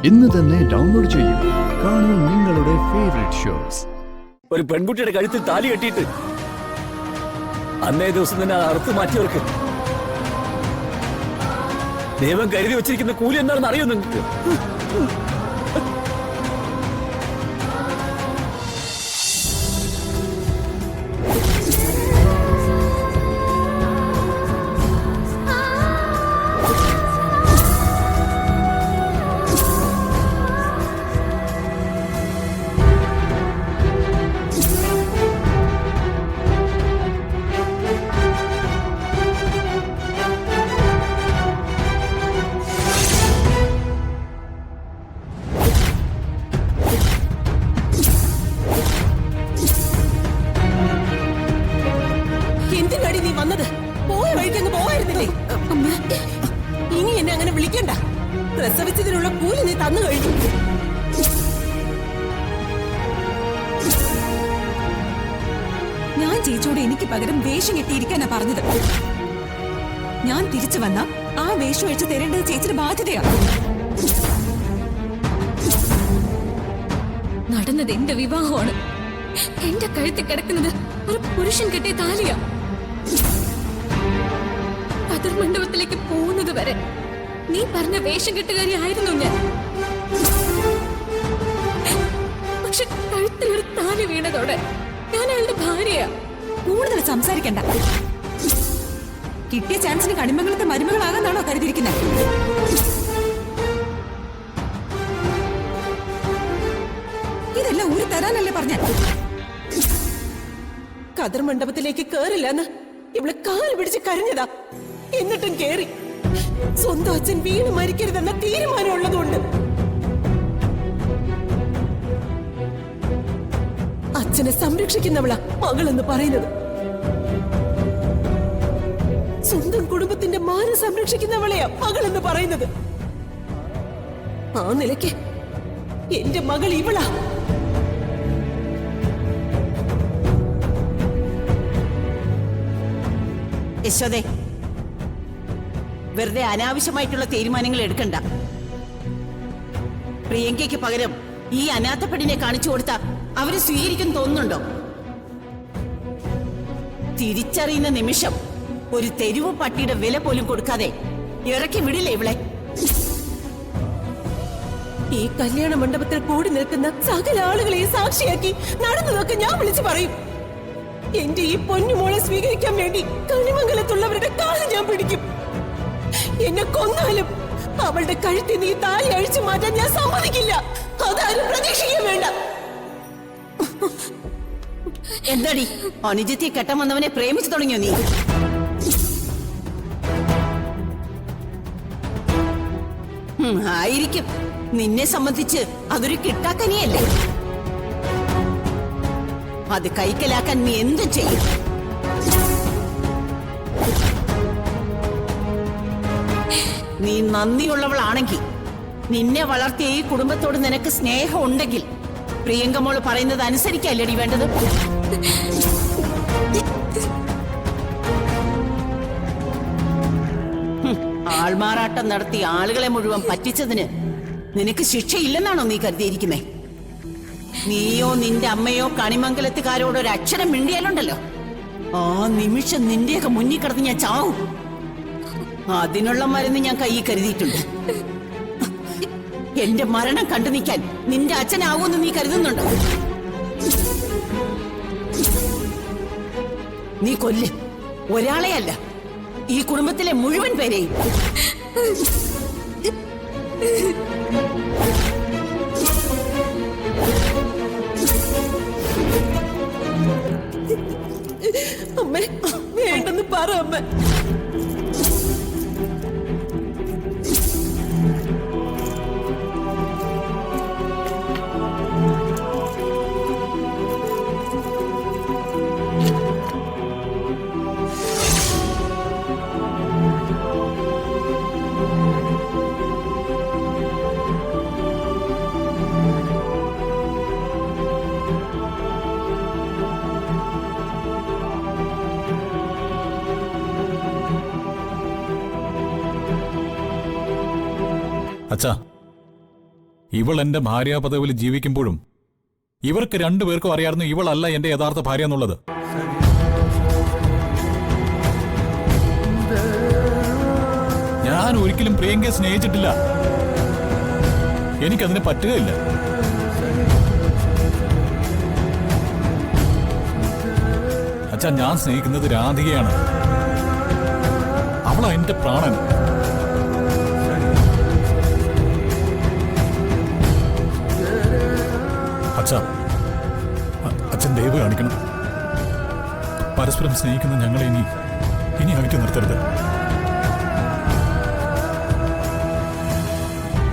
ഇന്ന് തന്നെ ഡൗൺലോഡ് ചെയ്യൂ. കാണൂ നിങ്ങളുടെ ഫേവറേറ്റ് ഷോസ്. ഒരു പെൺകുട്ടിയുടെ കഴുത്തിൽ താലി കെട്ടിയിട്ട് അന്നേ ദിവസം തന്നെ അറുത്ത് മാറ്റിയവർക്ക് ദൈവം കരുതി വെച്ചിരിക്കുന്ന കൂലി എന്താണെന്ന് അറിയോ നിങ്ങൾക്ക്? നീ വന്നത് പോയ വഴിക്കങ്ങ് പോവായിരുന്നില്ലേ? ഇനി എന്നെ അങ്ങനെ വിളിക്കണ്ട. പ്രസവിച്ചതിനുള്ള കൂലി നീ തന്നു കഴിഞ്ഞു. ഞാൻ ചേച്ചിയോട് എനിക്ക് പകരം വേഷം കെട്ടിയിരിക്കാനാ പറഞ്ഞത്. ഞാൻ തിരിച്ചു വന്ന ആ വേഷം അഴിച്ചു തരേണ്ടത് ചേച്ചിയുടെ ബാധ്യതയാ. നടന്നത് എന്റെ വിവാഹമാണ്. എന്റെ കഴുത്തിൽ കിടക്കുന്നത് ഒരു പുരുഷൻ കെട്ടിയ താലിയാ. മണ്ഡപത്തിലേക്ക് പോകുന്നത് വരെ നീ പറഞ്ഞ വേഷം കെട്ടുകാരി ആയിരുന്നു ഞാൻ. പക്ഷെ കഴുത്തിലൊരു താലി വീണതോടെ ഞാൻ അയാളുടെ ഭാര്യയാ. കൂടുതൽ സംസാരിക്കണ്ട. കിട്ടിയ ചാൻസിന് കണിമംഗലത്തെ മരുമകളാകാന്നാണോ കരുതിയിരിക്കുന്നത്? ഇതെല്ലാം ഊരി തരാനല്ലേ പറഞ്ഞ? കതിർ മണ്ഡപത്തിലേക്ക് കേറില്ലെന്ന് ഇവിടെ കാൽ പിടിച്ച് കരഞ്ഞതാ. എന്നിട്ടും കേറി. സ്വന്തം അച്ഛൻ വീണ് മരിക്കരുതെന്ന തീരുമാനം ഉള്ളതുകൊണ്ട്. അച്ഛനെ സംരക്ഷിക്കുന്നവളാ മകളെന്ന് പറയുന്നത്. സ്വന്തം കുടുംബത്തിന്റെ മാനം സംരക്ഷിക്കുന്നവളെയാ മകളെന്ന് പറയുന്നത്. ആ നിലയ്ക്ക് എന്റെ മകൾ ഇവളാ. യശോദേ, വെറുതെ അനാവശ്യമായിട്ടുള്ള തീരുമാനങ്ങൾ എടുക്കണ്ട. പ്രിയങ്കയ്ക്ക് പകരം ഈ അനാഥപ്പെടിനെ കാണിച്ചു കൊടുത്ത അവര് സ്വീകരിക്കും തോന്നുന്നുണ്ടോ? തിരിച്ചറിയുന്ന നിമിഷം ഒരു തെരുവ് പട്ടിയുടെ വില പോലും കൊടുക്കാതെ ഇറക്കി വിടില്ലേ ഇവളെ? ഈ കല്യാണ മണ്ഡപത്തിൽ കൂടി നിൽക്കുന്ന സകല ആളുകളെയും സാക്ഷിയാക്കി നടന്നതൊക്കെ ഞാൻ വിളിച്ചു പറയും. എന്റെ ഈ പൊന്നുമോളെ സ്വീകരിക്കാൻ വേണ്ടി കണിമംഗലത്തുള്ളവരുടെ കാല് ഞാൻ പിടിക്കും. എന്നെ കൊന്നാലും അവളുടെ കഴുത്തിൽ നീ താലി അഴിച്ചു മാറ്റാൻ ഞാൻ സമ്മതിക്കില്ല. അതാരും പ്രതീക്ഷിക്കാൻ വേണ്ട. എന്താടി അനുജത്തെ കെട്ടാൻ വന്നവനെ പ്രേമിച്ചു തുടങ്ങിയോ നീ? ആയിരിക്കും. നിന്നെ സംബന്ധിച്ച് അതൊരു കിട്ടാക്കനിയല്ലേ? അത് കൈക്കലാക്കാൻ നീ എന്തും ചെയ്യും. നീ നന്ദിയുള്ളവളാണെങ്കിൽ, നിന്നെ വളർത്തിയ ഈ കുടുംബത്തോട് നിനക്ക് സ്നേഹം ഉണ്ടെങ്കിൽ പ്രിയങ്കമോള് പറയുന്നത് അനുസരിക്കല്ലേടി വേണ്ടത്? ആൾമാറാട്ടം നടത്തി ആളുകളെ മുഴുവൻ പറ്റിച്ചതിന് നിനക്ക് ശിക്ഷയില്ലെന്നാണോ നീ കരുതിയിരിക്കുന്നേ? നീയോ നിന്റെ അമ്മയോ കണിമംഗലത്തുകാരോട് ഒരു അക്ഷരം മിണ്ടിയാലുണ്ടല്ലോ, ആ നിമിഷം നിന്റെയൊക്കെ മുന്നിൽ കിടന്ന് ഞാൻ ചാവും. അതിനുള്ള മരുന്ന് ഞാൻ കൈ കരുതിയിട്ടുണ്ട്. എന്റെ മരണം കണ്ടു നിൽക്കാൻ നിന്റെ അച്ഛനാവൂന്ന് നീ കരുതുന്നുണ്ടോ? നീ കൊല്ല്. ഒരാളെയല്ല, ഈ കുടുംബത്തിലെ മുഴുവൻ പേരെയും. അമ്മേ, വേണ്ടെന്ന് പറ അമ്മ. അച്ഛാ, ഇവൾ എന്റെ ഭാര്യാപദവിയിൽ ജീവിക്കുമ്പോഴും ഇവർക്ക് രണ്ടുപേർക്കും അറിയാമായിരുന്നു ഇവളല്ല എന്റെ യഥാർത്ഥ ഭാര്യ എന്നുള്ളത്. ഞാൻ ഒരിക്കലും പ്രിയങ്കയെ സ്നേഹിച്ചിട്ടില്ല. എനിക്കതിന് പറ്റുകയില്ല. അച്ഛാ, ഞാൻ സ്നേഹിക്കുന്നത് രാധികയാണ്. അവളാ എന്റെ പ്രാണൻ. അച്ഛൻ ദയവ് കാണിക്കണം. പരസ്പരം സ്നേഹിക്കുന്ന ഞങ്ങളെ ഇനി അകറ്റി നിർത്തരുത്.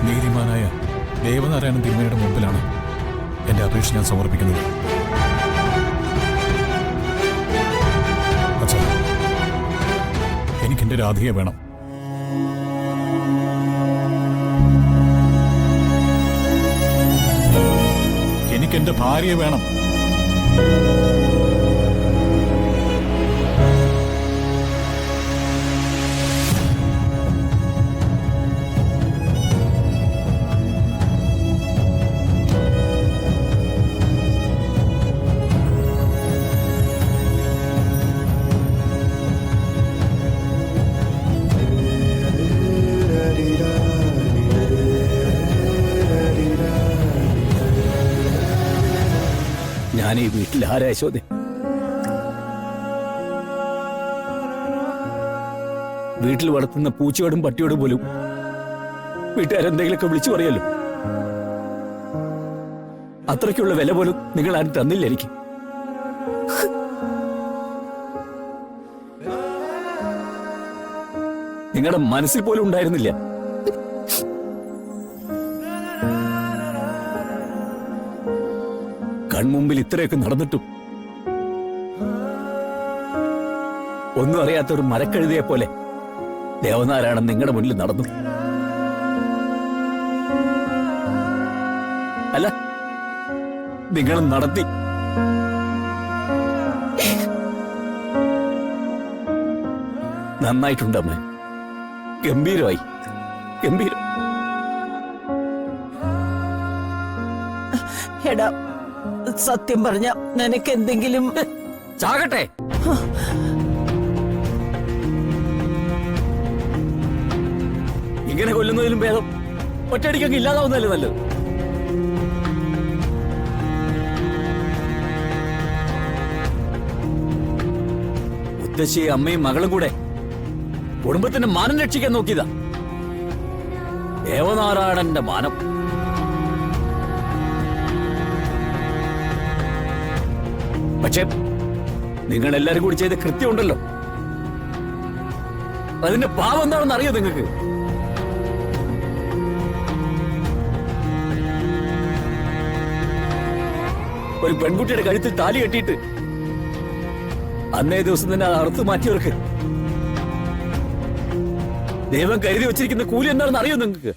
നീതിമാനായ ദേവനാരായണൻ തിരുമേനിയുടെ മുമ്പിലാണ് എന്റെ അപേക്ഷ ഞാൻ സമർപ്പിക്കുന്നത്. അച്ഛാ, എനിക്കെന്റെ രാധികയെ വേണം. എനിക്കെന്റെ ഭാര്യയെ വേണം. ഞാൻ ഈ വീട്ടിൽ ആരാ യശോദേ? വീട്ടിൽ വളർത്തുന്ന പൂച്ചയോടും പട്ടിയോടും പോലും വീട്ടുകാരെന്തെങ്കിലുമൊക്കെ വിളിച്ചു പറയല്ലോ. അത്രയ്ക്കുള്ള വില പോലും നിങ്ങൾ ആരും തന്നില്ല എനിക്ക്. നിങ്ങളുടെ മനസ്സിൽ പോലും ഉണ്ടായിരുന്നില്ല. കൺമുമ്പിൽ ഇത്രയൊക്കെ നടന്നിട്ടും ഒന്നും അറിയാത്ത ഒരു മരക്കഴുതിയെ പോലെ ദേവനാരായണൻ നിങ്ങളുടെ മുന്നിൽ നടന്നു. അല്ല, നിങ്ങൾ നടത്തി. നന്നായിട്ടുണ്ട് അമ്മ. ഗംഭീരമായി, ഗംഭീരം. എടാ, സത്യം പറഞ്ഞ നിനക്ക് എന്തെങ്കിലും ചാകട്ടെ. ഇങ്ങനെ കൊല്ലുന്നതിലും ഭേദം ഒറ്റയടിക്കൊക്കെ ഇല്ലാതാവുന്നതല്ലേ നല്ലത്. മുത്തശ്ശിയെ അമ്മയും മകളും കൂടെ കുടുംബത്തിന്റെ മാനം രക്ഷിക്കാൻ നോക്കിയതാ. ദേവനാരായണന്റെ മാനം. പക്ഷേ നിങ്ങൾ എല്ലാരും കൂടി ചെയ്ത കൃത്യമുണ്ടല്ലോ, അതിന്റെ പാവം എന്താണെന്ന് അറിയോ നിങ്ങൾക്ക്? ഒരു പെൺകുട്ടിയുടെ കഴുത്തിൽ താലി കെട്ടിയിട്ട് അന്നേ ദിവസം തന്നെ അത് അറുത്ത് മാറ്റിയവർക്ക് ദൈവം കരുതി വച്ചിരിക്കുന്ന കൂലി എന്താണെന്ന് അറിയോ നിങ്ങൾക്ക്?